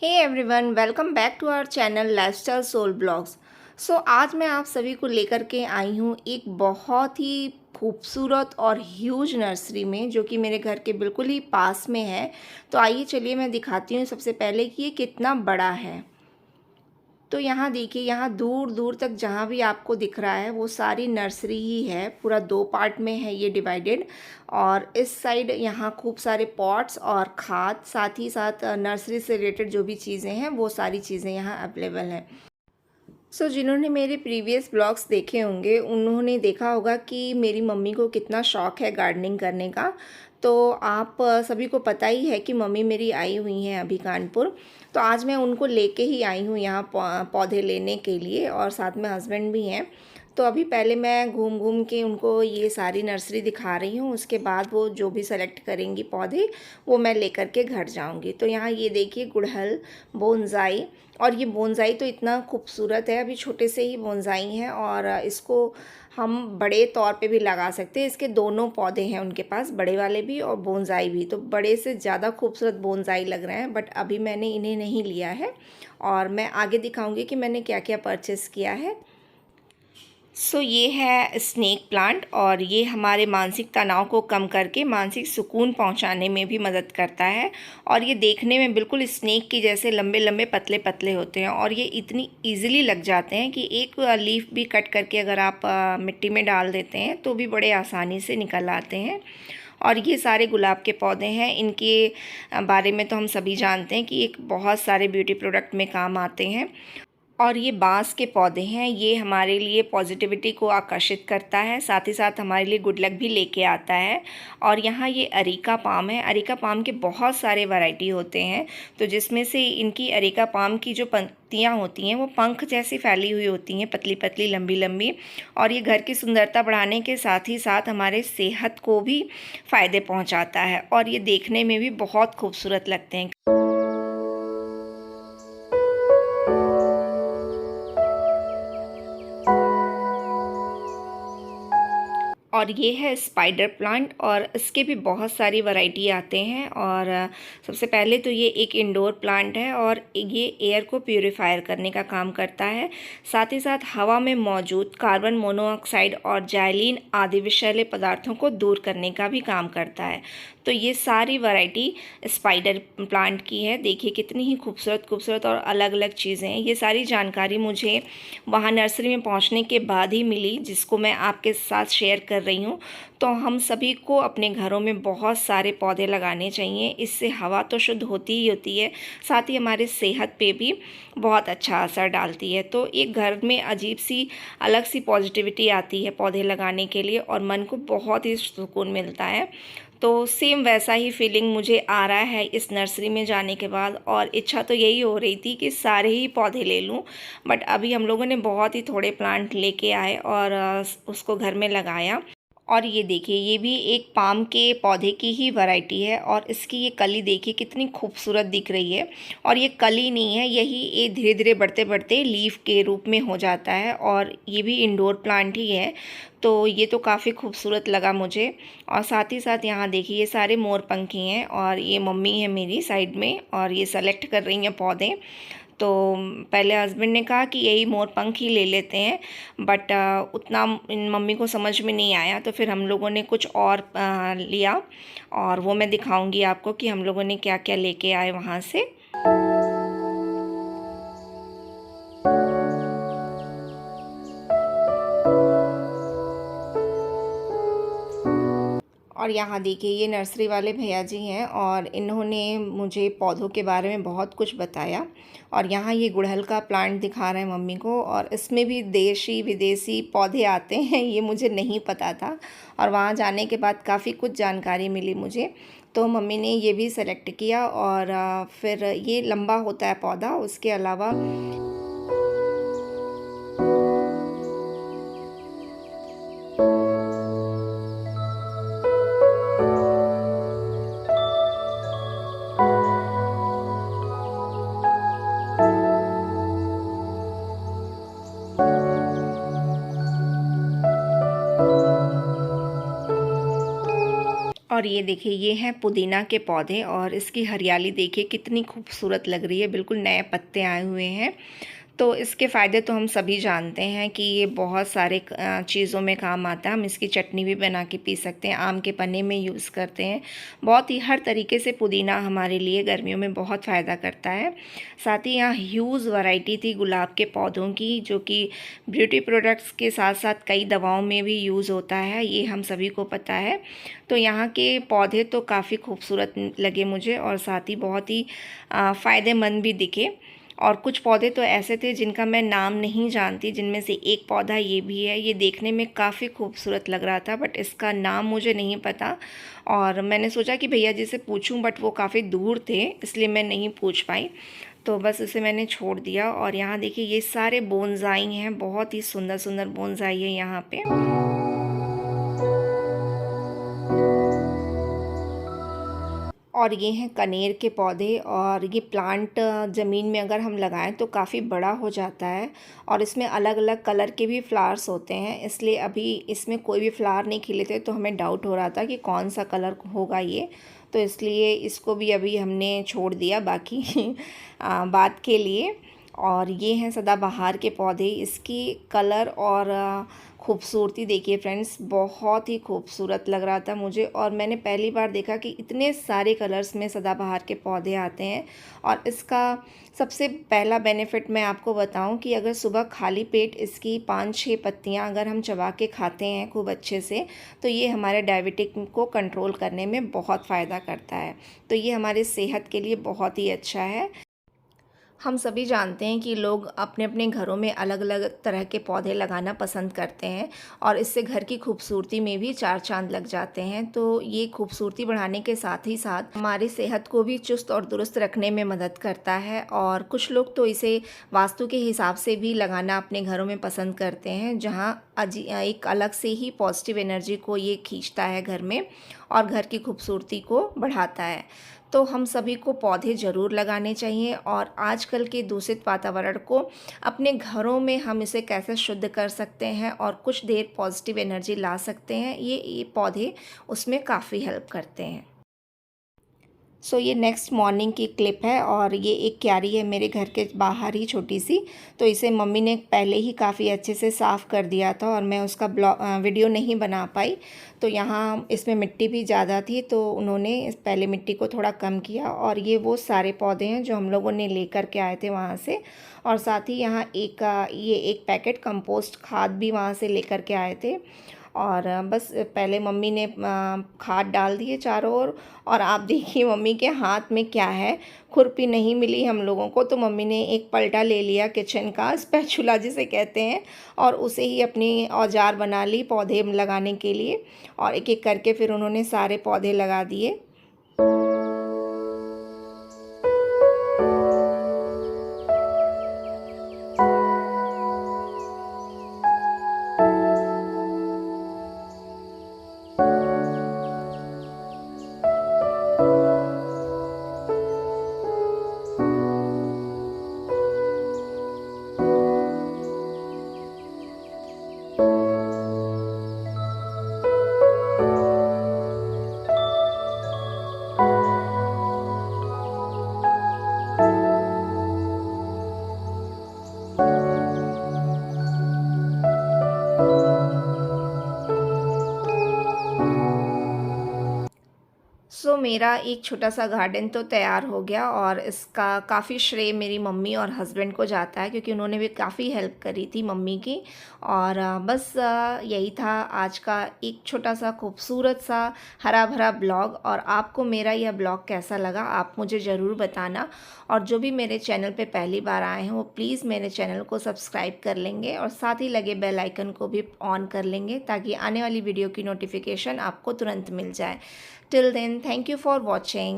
Hey everyone, welcome back to our channel lifestyle soul blogs. आज मैं आप सभी को लेकर के आई हूँ एक बहुत ही खूबसूरत और ह्यूज नर्सरी में, जो कि मेरे घर के बिल्कुल ही पास में है। तो आइए चलिए मैं दिखाती हूँ सबसे पहले कि ये कितना बड़ा है। तो यहाँ देखिए, यहाँ दूर दूर तक जहाँ भी आपको दिख रहा है वो सारी नर्सरी ही है। पूरा 2 पार्ट में है ये डिवाइडेड। और इस साइड यहाँ खूब सारे पॉट्स और खाद, साथ ही साथ नर्सरी से रिलेटेड जो भी चीज़ें हैं वो सारी चीज़ें यहाँ अवेलेबल हैं। जिन्होंने मेरे प्रीवियस ब्लॉग्स देखे होंगे उन्होंने देखा होगा कि मेरी मम्मी को कितना शौक़ है गार्डनिंग करने का। तो आप सभी को पता ही है कि मम्मी मेरी आई हुई हैं अभी कानपुर। तो आज मैं उनको लेके ही आई हूँ यहाँ पौधे लेने के लिए, और साथ में हस्बैंड भी हैं। तो अभी पहले मैं घूम घूम के उनको ये सारी नर्सरी दिखा रही हूँ, उसके बाद वो जो भी सेलेक्ट करेंगी पौधे वो मैं लेकर के घर जाऊँगी। तो यहाँ ये देखिए, गुड़हल, बोनसाई। और ये बोनसाई तो इतना खूबसूरत है, अभी छोटे से ही बोनसाई हैं और इसको हम बड़े तौर पे भी लगा सकते हैं। इसके दोनों पौधे हैं उनके पास, बड़े वाले भी और बोनसाई भी। तो बड़े से ज़्यादा खूबसूरत बोनसाई लग रहे हैं, बट अभी मैंने इन्हें नहीं लिया है और मैं आगे दिखाऊंगी कि मैंने क्या क्या परचेस किया है। ये है स्नेक प्लांट, और ये हमारे मानसिक तनाव को कम करके मानसिक सुकून पहुंचाने में भी मदद करता है। और ये देखने में बिल्कुल स्नेक की जैसे लंबे लंबे पतले पतले होते हैं, और ये इतनी इजीली लग जाते हैं कि एक लीफ भी कट करके अगर आप मिट्टी में डाल देते हैं तो भी बड़े आसानी से निकल आते हैं। और ये सारे गुलाब के पौधे हैं। इनके बारे में तो हम सभी जानते हैं कि एक बहुत सारे ब्यूटी प्रोडक्ट में काम आते हैं। और ये बांस के पौधे हैं, ये हमारे लिए पॉजिटिविटी को आकर्षित करता है, साथ ही साथ हमारे लिए गुड लक भी लेके आता है। और यहाँ ये अरीका पाम है। अरीका पाम के बहुत सारे वैरायटी होते हैं, तो जिसमें से इनकी अरीका पाम की जो पत्तियाँ होती हैं वो पंख जैसी फैली हुई होती हैं, पतली पतली लंबी लंबी। और ये घर की सुंदरता बढ़ाने के साथ ही साथ हमारे सेहत को भी फ़ायदे पहुँचाता है, और ये देखने में भी बहुत खूबसूरत लगते हैं। और ये है स्पाइडर प्लांट, और इसके भी बहुत सारी वैरायटी आते हैं। और सबसे पहले तो ये एक इंडोर प्लांट है, और ये एयर को प्यूरिफायर करने का काम करता है। साथ ही साथ हवा में मौजूद कार्बन मोनोऑक्साइड और जाइलिन आदि विषैले पदार्थों को दूर करने का भी काम करता है। तो ये सारी वैरायटी स्पाइडर प्लांट की है। देखिए कितनी ही खूबसूरत खूबसूरत और अलग अलग चीज़ें हैं। ये सारी जानकारी मुझे वहाँ नर्सरी में पहुँचने के बाद ही मिली, जिसको मैं आपके साथ शेयर कर रही हूँ। तो हम सभी को अपने घरों में बहुत सारे पौधे लगाने चाहिए। इससे हवा तो शुद्ध होती ही होती है, साथ ही हमारे सेहत पे भी बहुत अच्छा असर डालती है। तो एक घर में अजीब सी अलग सी पॉजिटिविटी आती है पौधे लगाने के लिए, और मन को बहुत ही सुकून मिलता है। तो सेम वैसा ही फीलिंग मुझे आ रहा है इस नर्सरी में जाने के बाद, और इच्छा तो यही हो रही थी कि सारे ही पौधे ले लूं। बट अभी हम लोगों ने बहुत ही थोड़े प्लांट लेके आए और उसको घर में लगाया। और ये देखिए, ये भी एक पाम के पौधे की ही वैरायटी है, और इसकी ये कली देखिए कितनी खूबसूरत दिख रही है। और ये कली नहीं है, यही ये धीरे धीरे बढ़ते बढ़ते लीफ के रूप में हो जाता है, और ये भी इंडोर प्लांट ही है। तो ये तो काफ़ी खूबसूरत लगा मुझे। और साथ ही साथ यहाँ देखिए, ये सारे मोरपंखी हैं, और ये मम्मी है मेरी साइड में, और ये सेलेक्ट कर रही हैं पौधे। तो पहले हस्बैंड ने कहा कि यही मोरपंख ही ले लेते हैं, बट उतना इन मम्मी को समझ में नहीं आया। तो फिर हम लोगों ने कुछ और लिया, और वो मैं दिखाऊंगी आपको कि हम लोगों ने क्या क्या लेके आए वहाँ से। और यहाँ देखिए, ये नर्सरी वाले भैया जी हैं, और इन्होंने मुझे पौधों के बारे में बहुत कुछ बताया। और यहाँ ये गुड़हल का प्लांट दिखा रहे हैं मम्मी को, और इसमें भी देशी विदेशी पौधे आते हैं, ये मुझे नहीं पता था। और वहाँ जाने के बाद काफ़ी कुछ जानकारी मिली मुझे। तो मम्मी ने ये भी सेलेक्ट किया, और फिर ये लंबा होता है पौधा। उसके अलावा और ये देखिए, ये हैं पुदीना के पौधे और इसकी हरियाली देखिए कितनी खूबसूरत लग रही है, बिल्कुल नए पत्ते आए हुए हैं। तो इसके फ़ायदे तो हम सभी जानते हैं कि ये बहुत सारे चीज़ों में काम आता है। हम इसकी चटनी भी बना के पी सकते हैं, आम के पन्ने में यूज़ करते हैं। बहुत ही हर तरीके से पुदीना हमारे लिए गर्मियों में बहुत फ़ायदा करता है। साथ ही यहाँ ह्यूज वैरायटी थी गुलाब के पौधों की, जो कि ब्यूटी प्रोडक्ट्स के साथ साथ कई दवाओं में भी यूज़ होता है, ये हम सभी को पता है। तो यहाँ के पौधे तो काफ़ी खूबसूरत लगे मुझे और साथ ही बहुत ही फ़ायदेमंद भी दिखे। और कुछ पौधे तो ऐसे थे जिनका मैं नाम नहीं जानती, जिनमें से एक पौधा ये भी है। ये देखने में काफ़ी खूबसूरत लग रहा था, बट इसका नाम मुझे नहीं पता और मैंने सोचा कि भैया जी से पूछूं, बट वो काफ़ी दूर थे, इसलिए मैं नहीं पूछ पाई। तो बस इसे मैंने छोड़ दिया। और यहाँ देखिए, ये सारे बोनसाई हैं, बहुत ही सुंदर सुंदर बोनसाई है यहाँ पे। और ये हैं कनेर के पौधे और ये प्लांट ज़मीन में अगर हम लगाएं तो काफ़ी बड़ा हो जाता है और इसमें अलग अलग कलर के भी फ्लावर्स होते हैं, इसलिए अभी इसमें कोई भी फ्लावर नहीं खिले थे तो हमें डाउट हो रहा था कि कौन सा कलर होगा ये, तो इसलिए इसको भी अभी हमने छोड़ दिया बाकी बात के लिए। और ये हैं सदाबहार के पौधे, इसकी कलर और खूबसूरती देखिए फ्रेंड्स, बहुत ही खूबसूरत लग रहा था मुझे और मैंने पहली बार देखा कि इतने सारे कलर्स में सदाबहार के पौधे आते हैं। और इसका सबसे पहला बेनिफिट मैं आपको बताऊं कि अगर सुबह खाली पेट इसकी 5-6 पत्तियां अगर हम चबा के खाते हैं खूब अच्छे से, तो ये हमारे डायबिटिक को कंट्रोल करने में बहुत फ़ायदा करता है। तो ये हमारी सेहत के लिए बहुत ही अच्छा है। हम सभी जानते हैं कि लोग अपने अपने घरों में अलग अलग तरह के पौधे लगाना पसंद करते हैं और इससे घर की खूबसूरती में भी चार चांद लग जाते हैं। तो ये खूबसूरती बढ़ाने के साथ ही साथ हमारी सेहत को भी चुस्त और दुरुस्त रखने में मदद करता है। और कुछ लोग तो इसे वास्तु के हिसाब से भी लगाना अपने घरों में पसंद करते हैं, जहाँ एक अलग से ही पॉजिटिव एनर्जी को ये खींचता है घर में और घर की खूबसूरती को बढ़ाता है। तो हम सभी को पौधे ज़रूर लगाने चाहिए और आजकल के दूषित वातावरण को अपने घरों में हम इसे कैसे शुद्ध कर सकते हैं और कुछ देर पॉजिटिव एनर्जी ला सकते हैं, ये पौधे उसमें काफ़ी हेल्प करते हैं। सो ये नेक्स्ट मॉर्निंग की क्लिप है और ये एक क्यारी है मेरे घर के बाहर ही छोटी सी, तो इसे मम्मी ने पहले ही काफ़ी अच्छे से साफ़ कर दिया था और मैं उसका वीडियो नहीं बना पाई। तो यहाँ इसमें मिट्टी भी ज़्यादा थी तो उन्होंने पहले मिट्टी को थोड़ा कम किया और ये वो सारे पौधे हैं जो हम लोगों ने लेकर के आए थे वहाँ से। और साथ ही यहाँ ये एक पैकेट कंपोस्ट खाद भी वहाँ से लेकर के आए थे। और बस पहले मम्मी ने खाद डाल दिए चारों ओर और आप देखिए मम्मी के हाथ में क्या है, खुरपी नहीं मिली हम लोगों को, तो मम्मी ने एक पलटा ले लिया किचन का, स्पैचुला जिसे कहते हैं, और उसे ही अपनी औजार बना ली पौधे लगाने के लिए। और एक एक करके फिर उन्होंने सारे पौधे लगा दिए। सो मेरा एक छोटा सा गार्डन तो तैयार हो गया और इसका काफ़ी श्रेय मेरी मम्मी और हस्बैंड को जाता है, क्योंकि उन्होंने भी काफ़ी हेल्प करी थी मम्मी की। और बस यही था आज का एक छोटा सा खूबसूरत सा हरा भरा ब्लॉग। और आपको मेरा यह ब्लॉग कैसा लगा आप मुझे ज़रूर बताना। और जो भी मेरे चैनल पे पहली बार आए हैं वो प्लीज़ मेरे चैनल को सब्सक्राइब कर लेंगे और साथ ही लगे बेल आइकन को भी ऑन कर लेंगे, ताकि आने वाली वीडियो की नोटिफिकेशन आपको तुरंत मिल जाए। Till then, thank you for watching.